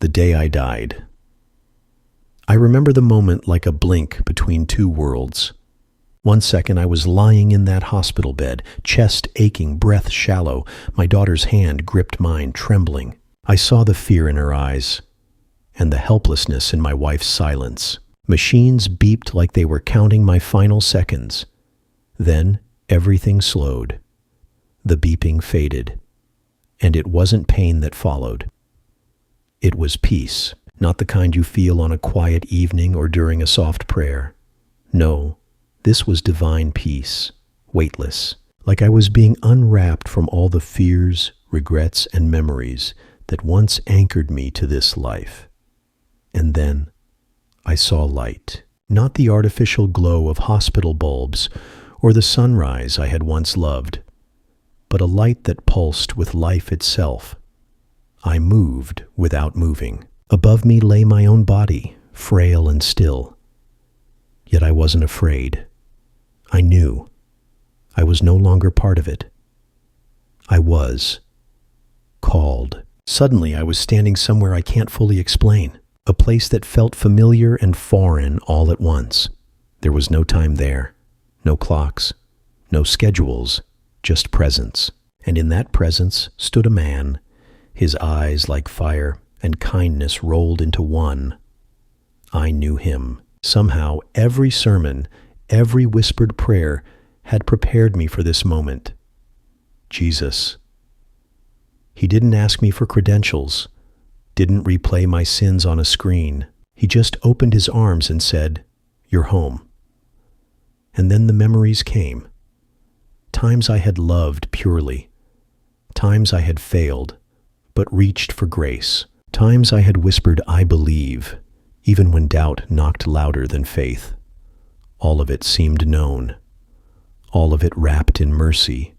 the day I died. I remember the moment like a blink between two worlds. 1 second I was lying in that hospital bed, chest aching, breath shallow. My daughter's hand gripped mine, trembling. I saw the fear in her eyes and the helplessness in my wife's silence. Machines beeped like they were counting my final seconds. Then everything slowed. The beeping faded. And it wasn't pain that followed. It was peace, not the kind you feel on a quiet evening or during a soft prayer. No, this was divine peace, weightless, like I was being unwrapped from all the fears, regrets, and memories that once anchored me to this life. And then I saw light, not the artificial glow of hospital bulbs or the sunrise I had once loved, but a light that pulsed with life itself. I moved without moving. Above me lay my own body, frail and still. Yet I wasn't afraid. I knew. I was no longer part of it. I was called. Suddenly I was standing somewhere I can't fully explain, a place that felt familiar and foreign all at once. There was no time there, no clocks, no schedules, just presence. And in that presence stood a man, his eyes like fire and kindness rolled into one. I knew him. Somehow every sermon, every whispered prayer had prepared me for this moment. Jesus. He didn't ask me for credentials, didn't replay my sins on a screen. He just opened his arms and said, "You're home." And then the memories came. Times I had loved purely. Times I had failed, but reached for grace. Times I had whispered, "I believe," even when doubt knocked louder than faith. All of it seemed known. All of it wrapped in mercy.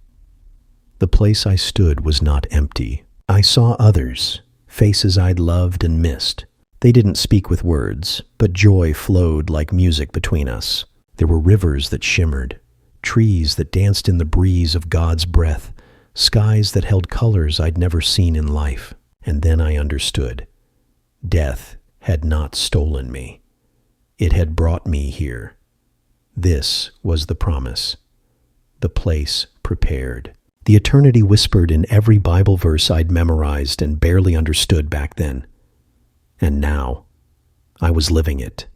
The place I stood was not empty. I saw others, faces I'd loved and missed. They didn't speak with words, but joy flowed like music between us. There were rivers that shimmered, trees that danced in the breeze of God's breath, skies that held colors I'd never seen in life. And then I understood. Death had not stolen me. It had brought me here. This was the promise, the place prepared, the eternity whispered in every Bible verse I'd memorized and barely understood back then. And now, I was living it.